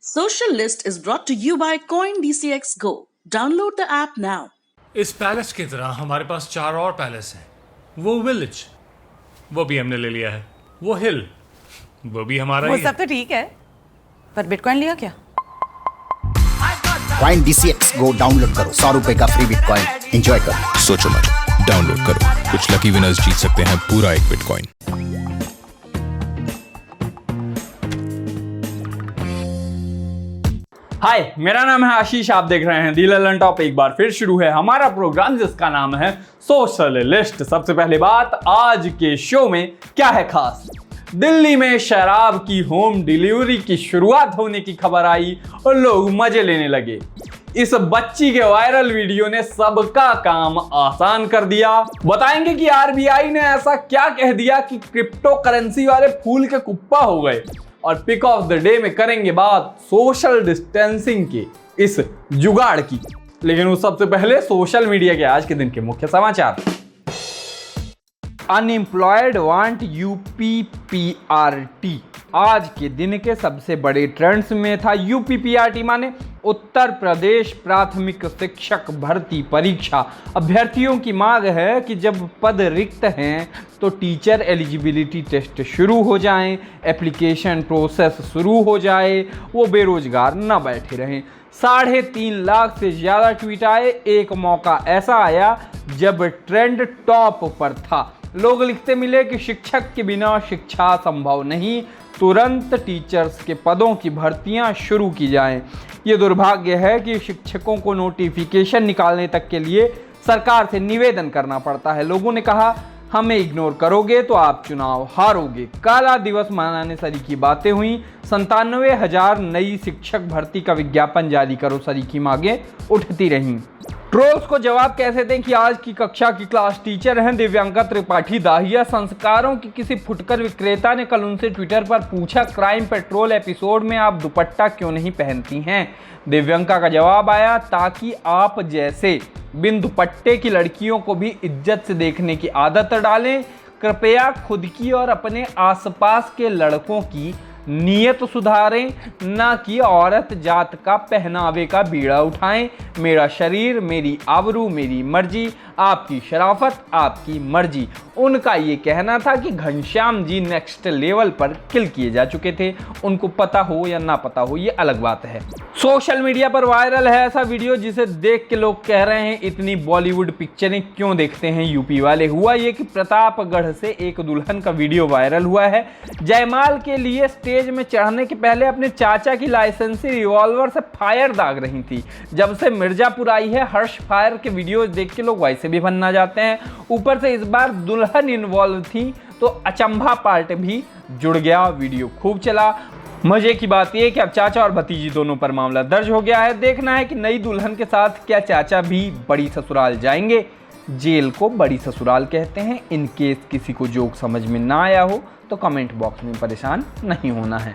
Social List is brought to you by CoinDCX Go. Download the app now. इस palace की तरह हमारे पास 4 और पैलेस हैं। वो विलेज, वो भी हमने ले लिया है। वो हिल, वो भी हमारा वो ही सब तो ठीक है, पर बिटकॉइन लिया क्या? CoinDCX Go डाउनलोड करो, 100 रुपए का फ्री बिटकॉइन एंजॉय करो। सोचो मत, डाउनलोड करो। कुछ लकी विनर्स जीत सकते हैं पूरा 1 बिटकॉइन। हाय, मेरा नाम है आशीष। आप देख रहे हैं दी ललन टॉप। एक बार फिर शुरू है हमारा प्रोग्राम जिसका नाम है सोशल लिस्ट। सबसे पहले बात, आज के शो में क्या है खास। दिल्ली में शराब की होम डिलीवरी की शुरुआत होने की खबर आई और लोग मजे लेने लगे। इस बच्ची के वायरल वीडियो ने सबका काम आसान कर दिया। बताएंगे कि आरबीआई ने ऐसा क्या कह दिया कि क्रिप्टो करेंसी वाले फूल के कुप्पा हो गए। और पिक ऑफ द डे में करेंगे बात सोशल डिस्टेंसिंग के इस जुगाड़ की। लेकिन उस सबसे पहले सोशल मीडिया के आज के दिन के मुख्य समाचार। Unemployed want UPPRT. आज के दिन के सबसे बड़े ट्रेंड्स में था यूपीपीआरटी, माने उत्तर प्रदेश प्राथमिक शिक्षक भर्ती परीक्षा। अभ्यर्थियों की मांग है कि जब पद रिक्त हैं तो टीचर एलिजिबिलिटी टेस्ट शुरू हो जाएं, एप्लीकेशन प्रोसेस शुरू हो जाए, वो बेरोजगार न बैठे रहें। 3.5 लाख से ज़्यादा ट्वीट आए। एक मौका ऐसा आया जब ट्रेंड टॉप पर था। लोग लिखते मिले कि शिक्षक के बिना शिक्षा संभव नहीं, तुरंत टीचर्स के पदों की भर्तियां शुरू की जाएं। ये दुर्भाग्य है कि शिक्षकों को नोटिफिकेशन निकालने तक के लिए सरकार से निवेदन करना पड़ता है। लोगों ने कहा, हमें इग्नोर करोगे तो आप चुनाव हारोगे। काला दिवस मनाने सरीखी बातें हुई। 97,000 नई शिक्षक भर्ती का विज्ञापन जारी करो सरीखी मांगे उठती रहीं। ट्रोल्स को जवाब कैसे दें कि आज की कक्षा की क्लास टीचर हैं दिव्यांका त्रिपाठी दाहिया। संस्कारों की किसी फुटकर विक्रेता ने कल उनसे ट्विटर पर पूछा, क्राइम पेट्रोल एपिसोड में आप दुपट्टा क्यों नहीं पहनती हैं। दिव्यांका का जवाब आया, ताकि आप जैसे बिन दुपट्टे की लड़कियों को भी इज्जत से देखने की आदत डालें। कृपया खुद की और अपने आसपास के लड़कों की नीयत सुधारें, न कि औरत जात का पहनावे का बीड़ा उठाएं। मेरा शरीर, मेरी आबरू, मेरी मर्जी, आपकी शराफत, आपकी मर्जी। उनका ये कहना था कि घनश्याम जी नेक्स्ट लेवल पर किल किए जा चुके थे। उनको पता हो या ना पता हो, ये अलग बात है। सोशल मीडिया पर वायरल है ऐसा वीडियो जिसे देख के लोग कह रहे हैं, इतनी बॉलीवुड पिक्चरें क्यों देखते हैं यूपी वाले। हुआ ये कि प्रतापगढ़ से एक दुल्हन का वीडियो वायरल हुआ है। जयमाल के लिए स्टेज में चढ़ने के पहले अपने चाचा की लाइसेंसी रिवॉल्वर से फायर दाग रही थी। जब से मिर्जापुर आई है, हर्ष फायर के वीडियोस देख के लोग वैसे भी बनना जाते हैं। ऊपर से इस बार दुल्हन इन्वॉल्व थी तो अचंभा पार्ट भी जुड़ गया। वीडियो खूब चला। मजे की बात यह कि अब चाचा और भतीजी दोनों पर मामला दर्ज हो गया है। देखना है कि नई दुल्हन के साथ क्या चाचा भी बड़ी ससुराल जाएंगे। जेल को बड़ी ससुराल कहते हैं। इन केस किसी को जोक समझ में ना आया हो तो कमेंट बॉक्स में परेशान नहीं होना है।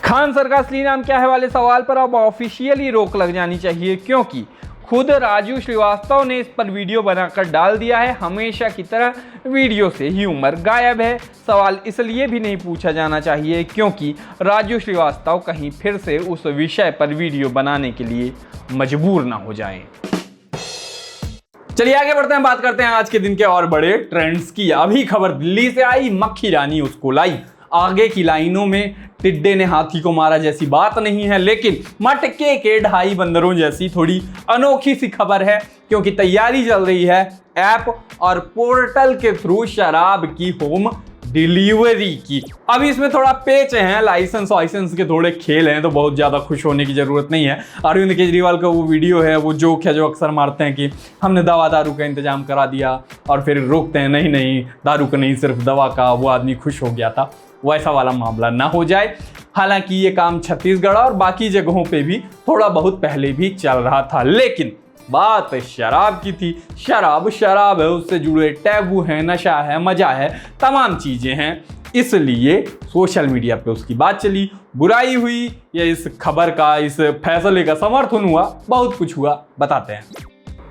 खान सर का असली नाम क्या है वाले सवाल पर अब ऑफिशियली रोक लग जानी चाहिए, क्योंकि खुद राजू श्रीवास्तव ने इस पर वीडियो बनाकर डाल दिया है। हमेशा की तरह वीडियो से ह्यूमर गायब है। सवाल इसलिए भी नहीं पूछा जाना चाहिए क्योंकि राजू श्रीवास्तव कहीं फिर से उस विषय पर वीडियो बनाने के लिए मजबूर ना हो जाएं। चलिए आगे बढ़ते हैं, बात करते हैं आज के दिन के और बड़े ट्रेंड्स की। अभी खबर दिल्ली से आई, मक्खी रानी उसको लाई। आगे की लाइनों में टिड्डे ने हाथी को मारा जैसी बात नहीं है, लेकिन मटके के 2.5 बंदरों जैसी थोड़ी अनोखी सी खबर है, क्योंकि तैयारी चल रही है ऐप और पोर्टल के थ्रू शराब की होम डिलीवरी की। अभी इसमें थोड़ा पेच है, लाइसेंस के थोड़े खेल हैं, तो बहुत ज़्यादा खुश होने की ज़रूरत नहीं है। अरविंद केजरीवाल का वो वीडियो है, वो जोक है जो अक्सर मारते हैं कि हमने दवा दारू का इंतजाम करा दिया और फिर रोकते हैं, नहीं नहीं दारू का नहीं सिर्फ दवा का, वो आदमी खुश हो गया था। वैसा वाला मामला ना हो जाए। हालांकि ये काम छत्तीसगढ़ और बाकी जगहों पे भी थोड़ा बहुत पहले भी चल रहा था, लेकिन बात शराब की थी। शराब शराब है, उससे जुड़े टैबू है, नशा है, मजा है, तमाम चीजें हैं। इसलिए सोशल मीडिया पे उसकी बात चली, बुराई हुई या इस खबर का, इस फैसले का समर्थन हुआ, बहुत कुछ हुआ, बताते हैं।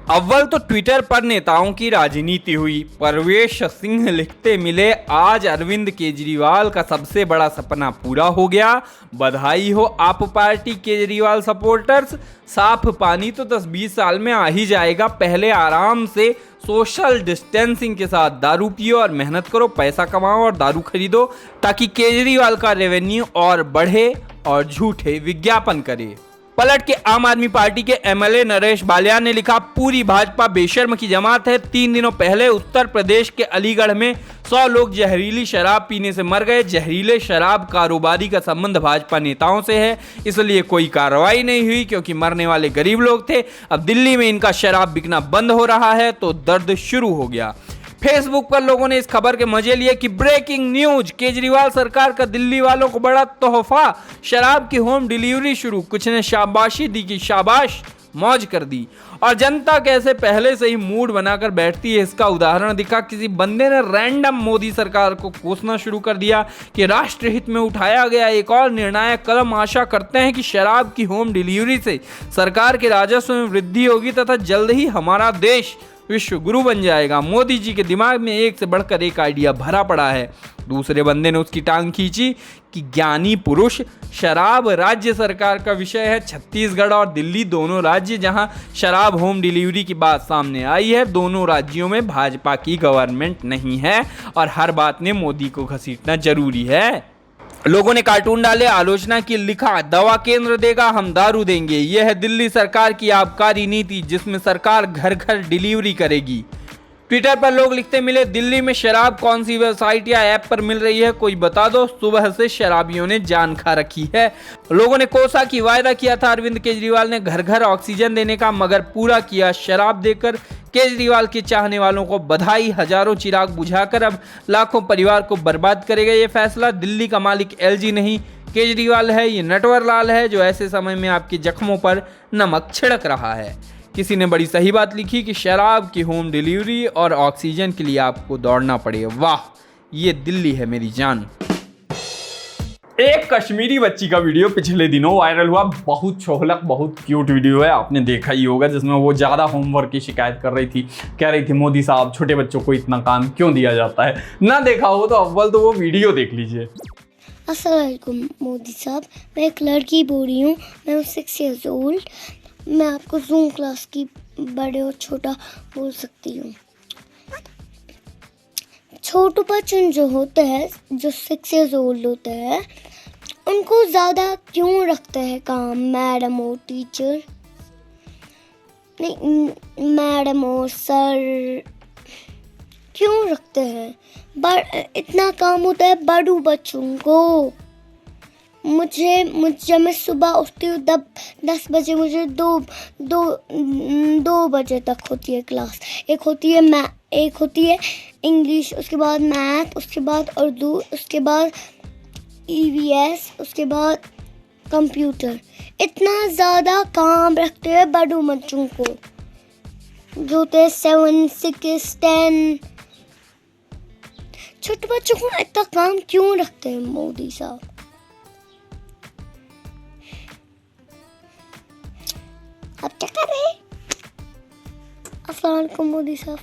अव्वल तो ट्विटर पर नेताओं की राजनीति हुई। परवेश सिंह लिखते मिले, आज अरविंद केजरीवाल का सबसे बड़ा सपना पूरा हो गया, बधाई हो आप पार्टी केजरीवाल सपोर्टर्स। साफ पानी तो 10-20 साल में आ ही जाएगा, पहले आराम से सोशल डिस्टेंसिंग के साथ दारू पियो और मेहनत करो, पैसा कमाओ और दारू खरीदो, ताकि केजरीवाल का रेवेन्यू और बढ़े और झूठे विज्ञापन करे। पलट के आम आदमी पार्टी के एमएलए नरेश बालियान ने लिखा, पूरी भाजपा बेशर्म की जमात है। 3 दिनों पहले उत्तर प्रदेश के अलीगढ़ में 100 लोग जहरीली शराब पीने से मर गए। जहरीले शराब कारोबारी का संबंध भाजपा नेताओं से है, इसलिए कोई कार्रवाई नहीं हुई क्योंकि मरने वाले गरीब लोग थे। अब दिल्ली में इनका शराब बिकना बंद हो रहा है तो दर्द शुरू हो गया। फेसबुक पर लोगों ने इस खबर के मजे लिए कि ब्रेकिंग न्यूज, केजरीवाल सरकार का दिल्ली वालों को बड़ा तोहफा, शराब की होम डिलीवरी शुरू। कुछ ने शाबाशी दी कि शाबाश, मौज कर दी। और जनता कैसे पहले से ही मूड बनाकर बैठती है, इसका उदाहरण दिखा। किसी बंदे ने रैंडम मोदी सरकार को कोसना शुरू कर दिया कि राष्ट्रहित में उठाया गया एक और निर्णायक कदम। आशा करते हैं कि शराब की होम डिलीवरी से सरकार के राजस्व में वृद्धि होगी तथा जल्द ही हमारा देश विश्व गुरु बन जाएगा। मोदी जी के दिमाग में एक से बढ़कर एक आइडिया भरा पड़ा है। दूसरे बंदे ने उसकी टांग खींची कि ज्ञानी पुरुष, शराब राज्य सरकार का विषय है। छत्तीसगढ़ और दिल्ली दोनों राज्य जहां शराब होम डिलीवरी की बात सामने आई है, दोनों राज्यों में भाजपा की गवर्नमेंट नहीं है और हर बात में मोदी को घसीटना जरूरी है। लोगों ने कार्टून डाले, आलोचना की, लिखा, दवा केंद्र देगा, हम दारू देंगे। यह है दिल्ली सरकार की आबकारी नीति, जिसमें सरकार घर घर डिलीवरी करेगी। ट्विटर पर लोग लिखते मिले, दिल्ली में शराब कौन सी वेबसाइट या ऐप पर मिल रही है, कोई बता दो, सुबह से शराबियों ने जान खा रखी है। लोगों ने कोसा की वायदा किया था अरविंद केजरीवाल ने घर घर ऑक्सीजन देने का, मगर पूरा किया शराब देकर। केजरीवाल के चाहने वालों को बधाई, हजारों चिराग बुझाकर अब लाखों परिवार को बर्बाद करेगा ये फैसला। दिल्ली का मालिक एलजी नहीं, केजरीवाल है। ये नटवर लाल है जो ऐसे समय में आपके जख्मों पर नमक छिड़क रहा है। किसी ने बड़ी सही बात लिखी कि शराब की होम डिलीवरी और ऑक्सीजन के लिए आपको दौड़ना पड़े। वाह, ये दिल्ली है मेरी जान। एक कश्मीरी बच्ची का वीडियो पिछले दिनों वायरल हुआ। बहुत छोहलक, बहुत क्यूट वीडियो है, आपने देखा ही होगा, जिसमें वो ज़्यादा होमवर्क की शिकायत कर रही थी। कह रही थी, मोदी साहब छोटे बच्चों को इतना काम क्यों दिया जाता है। ना देखा हो तो अव्वल तो वो वीडियो देख लीजिए। अस्सलाम वालेकुम मोदी साहब, मैं एक लड़की बोल रही हूँ, मैं हूँ 6 years old। मैं आपको जूम क्लास की बड़े और छोटा बोल सकती हूँ। छोटे बच्चे जो होते हैं, जो 6 years old होते हैं, उनको ज़्यादा क्यों रखते हैं काम मैडम और टीचर, नहीं मैडम और सर क्यों रखते हैं? इतना काम होता है बड़ों बच्चों को। जब मैं सुबह उठती हूँ 10 बजे, मुझे दो बजे तक होती है क्लास। एक होती है इंग्लिश, उसके बाद मैथ, उसके बाद उर्दू, उसके बाद EVS, उसके बाद कंप्यूटर। इतना ज़्यादा काम रखते हैं बड़ों बच्चों को, जो थे 7, 6, 10। छोटे बच्चों को इतना काम क्यों रखते हैं मोदी साहब? अब क्या कर रहे हैं? अस्सलाम वालेकुम मोदी साहब।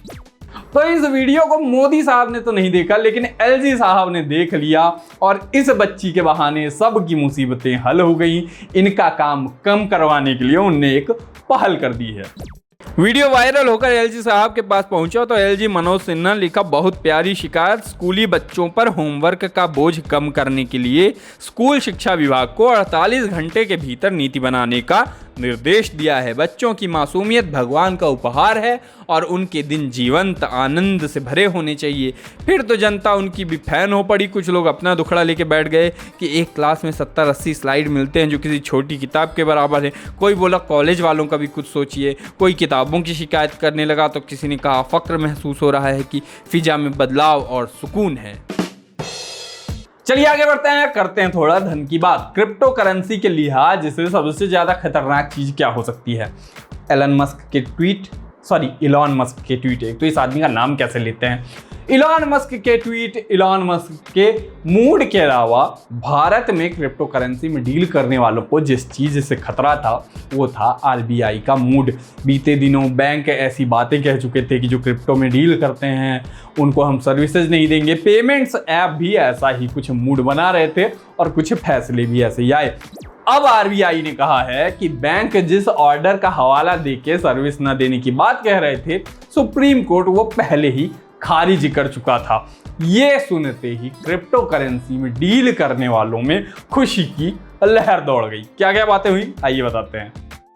तो इस वीडियो को मोदी साहब ने तो नहीं देखा, लेकिन एलजी साहब ने देख लिया और इस बच्ची के बहाने सब की मुसीबतें हल हो गई। इनका काम कम करवाने के लिए उनने एक पहल कर दी है। वीडियो वायरल होकर एलजी साहब के पास पहुंचा तो एलजी मनोज सिन्हा लिखा, बहुत प्यारी शिकायत, स्कूली बच्चों पर होमवर्क का बोझ कम करने के लिए स्कूल शिक्षा विभाग को 48 घंटे के भीतर नीति बनाने का निर्देश दिया है। बच्चों की मासूमियत भगवान का उपहार है और उनके दिन जीवंत आनंद से भरे होने चाहिए। फिर तो जनता उनकी भी फैन हो पड़ी। कुछ लोग अपना दुखड़ा लेके बैठ गए कि एक क्लास में 70-80 स्लाइड मिलते हैं जो किसी छोटी किताब के बराबर है। कोई बोला कॉलेज वालों का भी कुछ सोचिए। कोई किताबों की शिकायत करने लगा तो किसी ने कहा फक्र महसूस हो रहा है कि फिजा में बदलाव और सुकून है। चलिए आगे बढ़ते हैं, करते हैं थोड़ा धन की बात। क्रिप्टो करेंसी के लिहाज से सबसे ज्यादा खतरनाक चीज क्या हो सकती है? इलॉन मस्क के ट्वीट, एक तो इस आदमी का नाम कैसे लेते हैं, इलॉन मस्क के ट्वीट, इलॉन मस्क के मूड के अलावा भारत में क्रिप्टो करेंसी में डील करने वालों को जिस चीज़ से खतरा था वो था आरबीआई का मूड। बीते दिनों बैंक ऐसी बातें कह चुके थे कि जो क्रिप्टो में डील करते हैं उनको हम सर्विसेज नहीं देंगे। पेमेंट्स ऐप भी ऐसा ही कुछ मूड बना रहे थे और कुछ फैसले भी ऐसे ही आए। अब आरबीआई ने कहा है कि बैंक जिस ऑर्डर का हवाला देके सर्विस न देने की बात कह रहे थे, सुप्रीम कोर्ट वो पहले ही खारिज कर चुका था। ये सुनते ही क्रिप्टो करेंसी में डील करने वालों में खुशी की लहर दौड़ गई। क्या क्या बातें हुई आइए बताते हैं।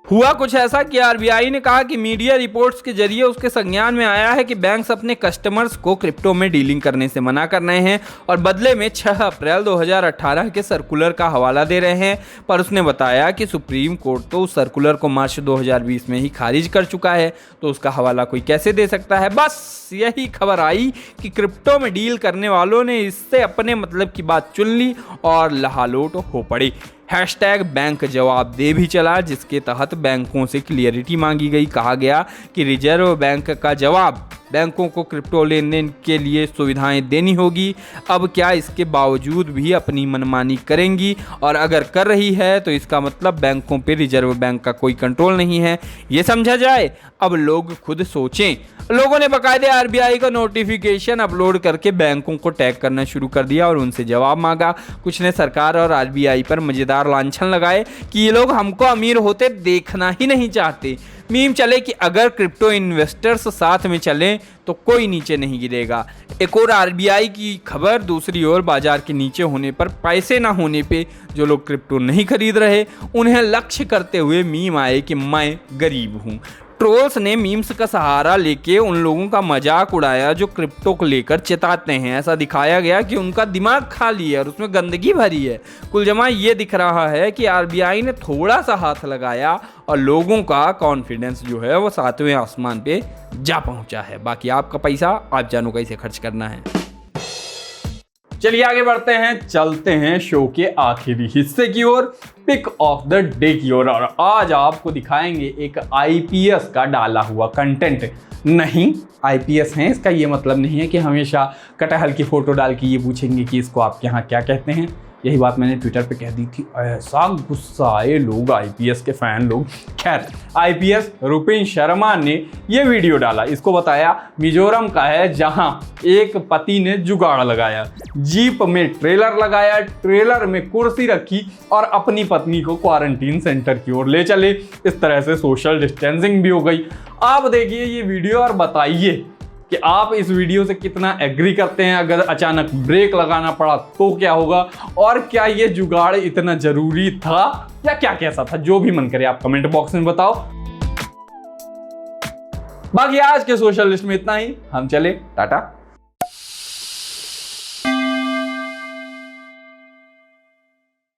हुआ कुछ ऐसा कि आरबीआई ने कहा कि मीडिया रिपोर्ट्स के जरिए उसके संज्ञान में आया है कि बैंक्स अपने कस्टमर्स को क्रिप्टो में डीलिंग करने से मना कर रहे हैं और बदले में 6 अप्रैल 2018 के सर्कुलर का हवाला दे रहे हैं। पर उसने बताया कि सुप्रीम कोर्ट तो उस सर्कुलर को मार्च 2020 में ही खारिज कर चुका है, तो उसका हवाला कोई कैसे दे सकता है। बस यही खबर आई कि क्रिप्टो में डील करने वालों ने इससे अपने मतलब की बात चुन ली और लहालोट हो पड़ी। हैशटैग बैंक जवाब दे भी चला, जिसके तहत बैंकों से क्लियरिटी मांगी गई। कहा गया कि रिजर्व बैंक का जवाब, बैंकों को क्रिप्टो लेन देन के लिए सुविधाएं देनी होगी। अब क्या इसके बावजूद भी अपनी मनमानी करेंगी, और अगर कर रही है तो इसका मतलब बैंकों पे रिजर्व बैंक का कोई कंट्रोल नहीं है, ये समझा जाए। अब लोग खुद सोचें। लोगों ने बाकायदे आरबीआई का नोटिफिकेशन अपलोड करके बैंकों को टैग करना शुरू कर दिया और उनसे जवाब मांगा। कुछ ने सरकार और आरबीआई पर मजेदार लांछन लगाए कि ये लोग हमको अमीर होते देखना ही नहीं चाहते। मीम चले कि अगर क्रिप्टो इन्वेस्टर्स साथ में चलें तो कोई नीचे नहीं गिरेगा। एक और आरबीआई की खबर, दूसरी ओर बाजार के नीचे होने पर, पैसे ना होने पे जो लोग क्रिप्टो नहीं खरीद रहे उन्हें लक्ष्य करते हुए मीम आए कि मैं गरीब हूँ। ट्रोल्स ने मीम्स का सहारा लेके उन लोगों का मजाक उड़ाया जो क्रिप्टो को लेकर चिताते हैं। ऐसा दिखाया गया कि उनका दिमाग खाली है और उसमें गंदगी भरी है। कुल जमा ये दिख रहा है कि आरबीआई ने थोड़ा सा हाथ लगाया और लोगों का कॉन्फिडेंस जो है वो 7वें आसमान पे जा पहुंचा है। बाकी आपका पैसा आप जानो कैसे खर्च करना है। चलिए आगे बढ़ते हैं, चलते हैं शो के आखिरी हिस्से की ओर, पिक ऑफ द डे की ओर। और आज आपको दिखाएंगे एक आईपीएस का डाला हुआ कंटेंट। नहीं, आईपीएस हैं इसका ये मतलब नहीं है कि हमेशा कटहल की फोटो डाल के ये पूछेंगे कि इसको आपके यहाँ क्या कहते हैं। यही बात मैंने ट्विटर पे कह दी थी, ऐसा गुस्सा आए लोग, आईपीएस के फैन लोग। खैर, आईपीएस रुपिन शर्मा ने ये वीडियो डाला। इसको बताया मिजोरम का है, जहां एक पति ने जुगाड़ लगाया, जीप में ट्रेलर लगाया, ट्रेलर में कुर्सी रखी और अपनी पत्नी को क्वारंटीन सेंटर की ओर ले चले। इस तरह से सोशल डिस्टेंसिंग भी हो गई। आप देखिए ये वीडियो और बताइए कि आप इस वीडियो से कितना एग्री करते हैं। अगर अचानक ब्रेक लगाना पड़ा तो क्या होगा, और क्या ये जुगाड़ इतना जरूरी था या क्या कैसा था। जो भी मन करे आप कमेंट बॉक्स में बताओ। बाकी आज के सोशल लिस्ट में इतना ही, हम चले, टाटा।